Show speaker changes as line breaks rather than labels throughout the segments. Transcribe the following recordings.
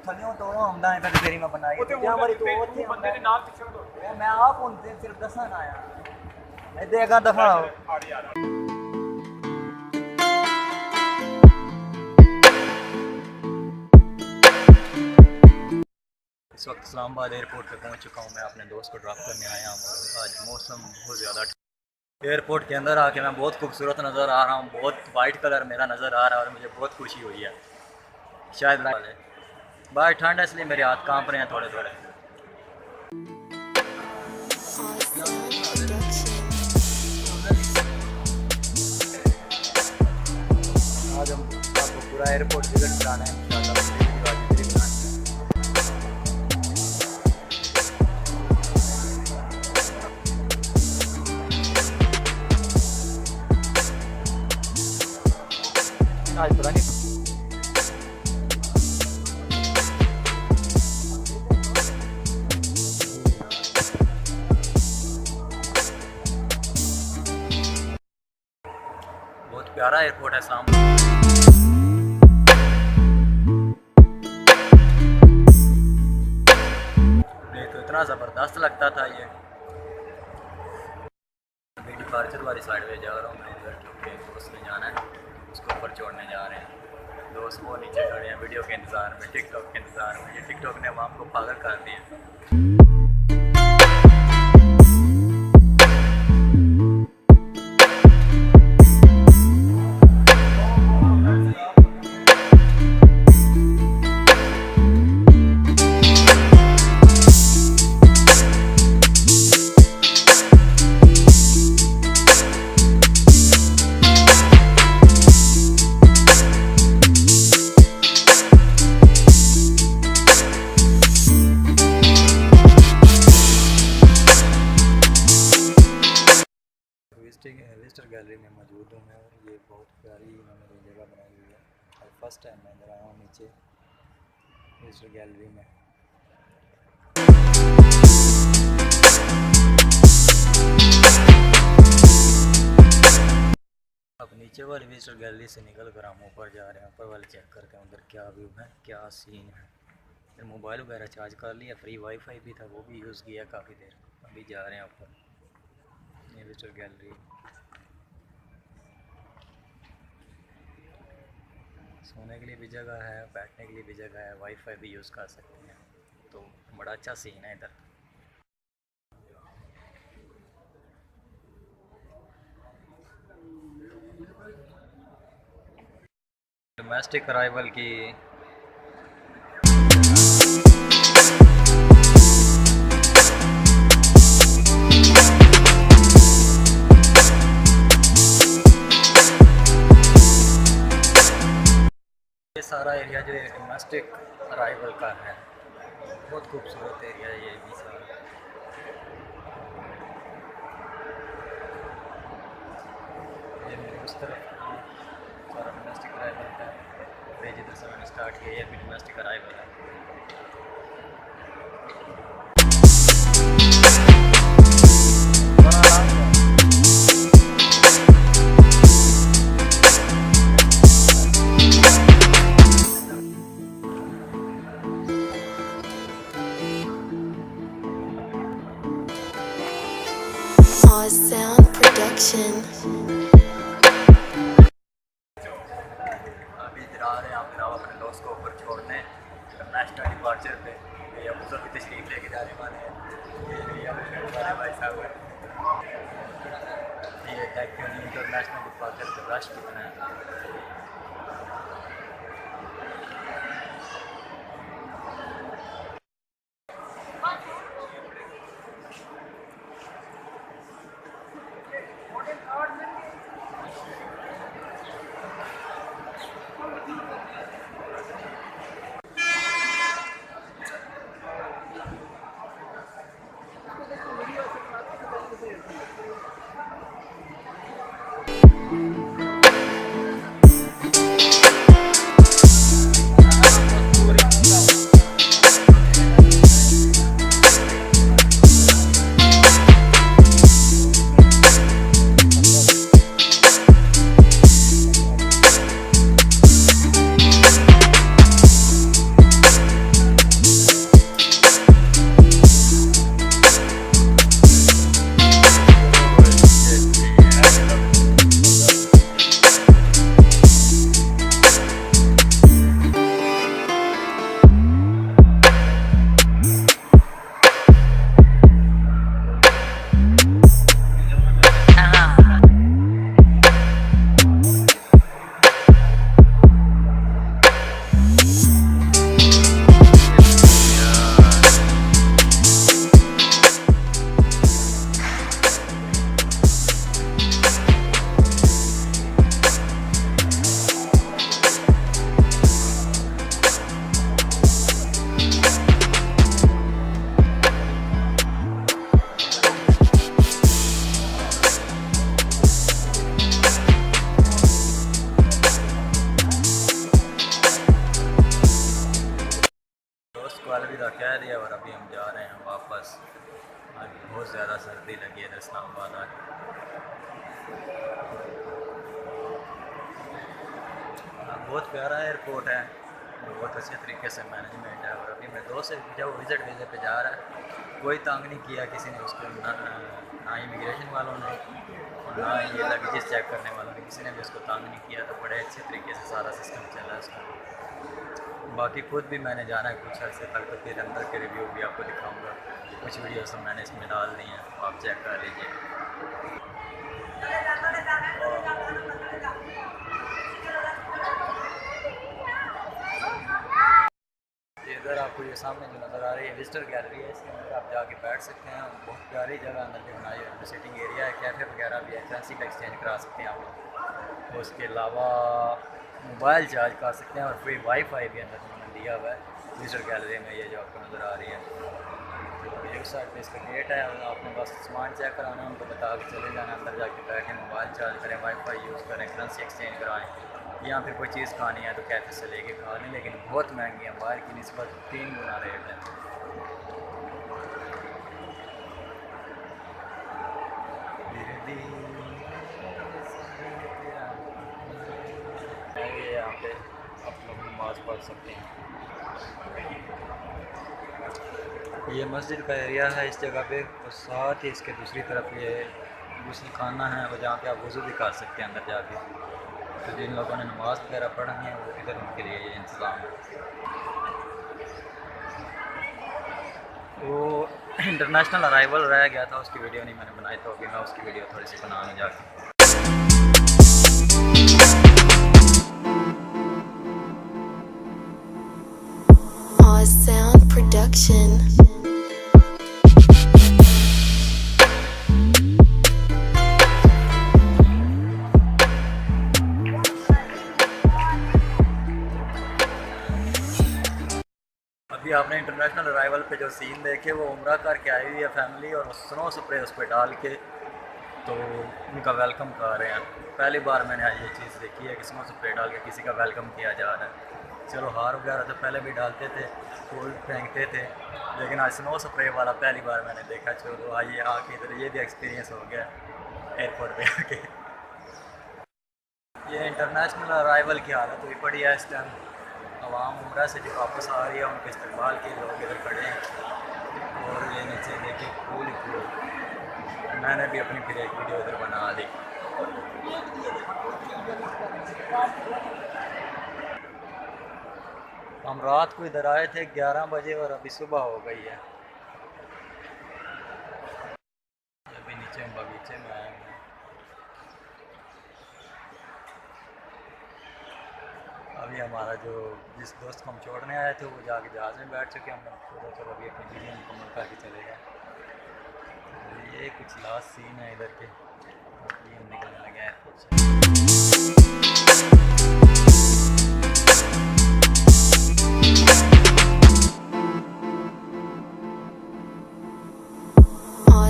ਥੱਲਿਓਂ ਤੋਂ ਆਉਂਦਾ ਹੈ ਫਿਰ ਤੇਰੀ ਮੈਂ ਬਣਾਈ ਜਾਂ ਵਾਰੀ ਤੂੰ ਉੱਥੇ ਬੰਦੇ ਦੇ ਨਾਲ ਪਿੱਛੇ ਤੋਂ ਮੈਂ ਆਪ ਹੁਣ ਤੇ ਸਿਰਫ ਦੱਸਣ ਆਇਆ ਇੱਥੇ ਅਗਾ ਦਫਾ इस वक्त इस्लामाबाद एयरपोर्ट पे पहुंच चुका हूं। मैं अपने दोस्त को ड्रॉप करने आया हूं। आज मौसम बहुत ज़्यादा एयरपोर्ट के अंदर आके मैं बहुत खूबसूरत नज़र आ रहा हूं। बहुत वाइट कलर मेरा नज़र आ रहा है और मुझे बहुत खुशी हुई है। शायद बाहर ठंड है इसलिए मेरे हाथ कांप रहे हैं थोड़े थोड़े। आज हम आपको पूरा एयरपोर्ट विजिट कराना है इंशाल्लाह। आज पता नहीं बहुत प्यारा एयरपोर्ट है सामने। तो इतना ज़बरदस्त लगता था ये। अभी डिपार्चर वाली साइड पे जा रहा हूँ मैं उधर, क्योंकि दोस्त ने जाना है, उसको ऊपर छोड़ने जा रहे हैं। दोस्त वो नीचे खड़े हैं वीडियो के इंतज़ार में, टिकटॉक के इंतज़ार में। ये टिकटॉक ने आवाम को पागल कर दिया। विजिटर गैलरी में मौजूद हूँ मैं और ये बहुत प्यारी इन्होंने जगह बनाई हुई है। और फर्स्ट टाइम मैं इधर आया हूँ नीचे विजिटर गैलरी में। अब नीचे वाली विजिटर गैलरी से निकल कर हम ऊपर जा रहे हैं। ऊपर वाले चेक करते हैं उधर क्या व्यू है, क्या सीन है। फिर मोबाइल वगैरह चार्ज कर लिया, फ्री वाईफाई भी था वो भी यूज़ किया काफ़ी देर। अभी जा रहे हैं ऊपर। ये विजिटर गैलरी, सोने के लिए भी जगह है, बैठने के लिए भी जगह है, वाईफाई भी यूज़ कर सकते हैं। तो बड़ा अच्छा सीन है इधर। डोमेस्टिक अराइवल की ये सारा एरिया जो है डोमेस्टिक अराइवल का है। बहुत खूबसूरत एरिया है ये भी सारा। ये मेरे उस तरफ सारा डोमेस्टिक अराइवल का है। जिधर से मैंने स्टार्ट किया ये भी डोमेस्टिक अराइवल है।
Sound production.
अभी इधर आ रहे हैं आप जनाब अपने दोस्त को ऊपर छोड़ने इंटरनेशनल डिपार्चर पे। ये अब उधर भी तशरीफ लेके जाने वाले हैं। ये वाले भाई साहब है। ये इंटरनेशनल डिपार्चर पे रश कितना है। अलविदा कह दिया और अभी हम जा रहे हैं वापस। आज बहुत ज़्यादा सर्दी लगी है इस्लामाबाद आज। बहुत प्यारा एयरपोर्ट है, बहुत अच्छे तरीके से मैनेजमेंट है। और अभी मैं दोस्त से जब विज़िट वीज़े पे जा रहा है, कोई तंग नहीं किया किसी ने उसको, ना इमिग्रेशन वालों ने और ना ये लगेजेस चेक करने वालों ने, किसी ने भी उसको तंग नहीं किया। तो बड़े अच्छे तरीके से सारा सिस्टम चला है उसका। बाकी खुद भी मैंने जाना है कुछ अर्से तक, तो फिर अंदर के रिव्यू भी आपको दिखाऊँगा। कुछ वीडियो सब मैंने इसमें डाल दी हैं, आप चेक कर लीजिए। इधर आपको ये सामने जो नज़र आ रही है विजिटर गैलरी है, इसके अंदर आप जाके बैठ सकते हैं। बहुत प्यारी जगह अंदर जो बनाई है, सिटिंग एरिया है, कैफ़े वगैरह भी है, करेंसी का एक्सचेंज करा सकते हैं आप लोग। उसके अलावा मोबाइल चार्ज कर सकते हैं और फ्री वाईफाई भी अंदर उन्होंने दिया हुआ है विजिटर गैलरी में, ये जो आपको नज़र आ रही है। तो एक साइड पे इसका गेट है, आपने बस सामान चेक कराना है, उनको बता के चले जाना, अंदर जाके बैठे मोबाइल चार्ज करें, वाईफाई यूज़ करें, करेंसी एक्सचेंज कराएँ। यहाँ पे कोई चीज़ खानी है तो कैफे से लेके खा लें, लेकिन बहुत महंगी है, बाहर की निस्बत 3 गुना रेट है। ये यहाँ पे आप लोग नमाज पढ़ सकते हैं। ये मस्जिद का एरिया है इस जगह पे, और साथ ही इसके दूसरी तरफ ये गुस्ल खाना है, और जहाँ पे आप वज़ू भी कर सकते हैं अंदर जाके। तो जिन लोगों ने नमाज़ वगैरह पढ़नी है वो इधर उनके लिए ये इंतज़ाम है। वो इंटरनेशनल अराइवल रह गया था, उसकी वीडियो नहीं मैंने बनाई, तो अभी मैं उसकी वीडियो थोड़ी सी बनाने जाके।
Sound Production.
अभी आपने इंटरनेशनल अराइवल पे जो सीन देखे, वो उम्रा करके आई हुई है फैमिली, और स्नो स्प्रे उस पर डाल के तो उनका वेलकम कर रहे हैं। पहली बार मैंने आज ये चीज़ देखी है कि स्नो स्प्रे डाल के किसी का वेलकम किया जा रहा है। चलो हार वगैरह तो पहले भी डालते थे, फूल फेंकते थे, लेकिन आज स्नो स्प्रे वाला पहली बार मैंने देखा। चलो आइए आके इधर ये भी एक्सपीरियंस हो गया एयरपोर्ट पे आके। ये इंटरनेशनल अराइवल की हालत हुई पड़ी है इस टाइम। आवाम उम्रा से जो वापस आ रही है उनके इस्तकबाल के लोग इधर खड़े हैं, और ये नीचे देखिए फूल ही फूल। मैंने भी अपनी फिर एक वीडियो इधर बना दी। हम रात को इधर आए थे 11 बजे और अभी सुबह हो गई है। अभी नीचे बगीचे में आए हैं। अभी हमारा जो जिस दोस्त को हम छोड़ने आए थे वो जाके जहाज़ में बैठ चुके, हम लोग चलो अभी अपनी वीडियो मुकम्मल करके चले गए। तो ये कुछ लास्ट सीन है इधर के, अभी हम निकलने लगे एयरपोर्ट से।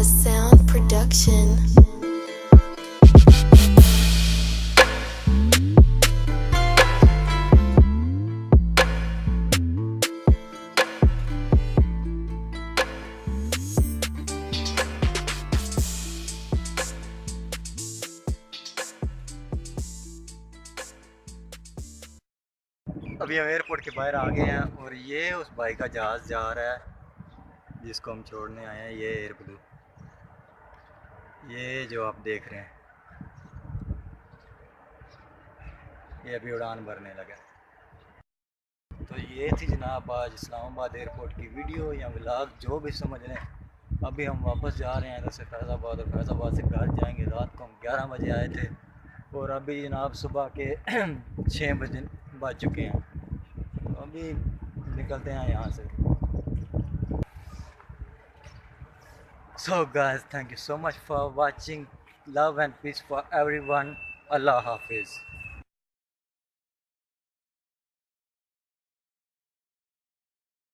Sound Production.
अभी हम एयरपोर्ट के बाहर आ गए हैं, और ये उस भाई का जहाज़ जा रहा है जिसको हम छोड़ने आए हैं। ये एयर ब्लू, ये जो आप देख रहे हैं, ये अभी उड़ान भरने लगा। तो ये थी जनाब आज इस्लामाबाद एयरपोर्ट की वीडियो या व्लॉग, जो भी समझ लें। अभी हम वापस जा रहे हैं इधर से फैज़ाबाद, और फैज़ाबाद से घर जाएंगे। रात को हम 11 बजे आए थे, और अभी जनाब सुबह के 6 बजे बज चुके हैं। तो अभी निकलते हैं यहाँ से। So guys, thank you so much for watching. Love and peace for everyone. Allah Hafiz.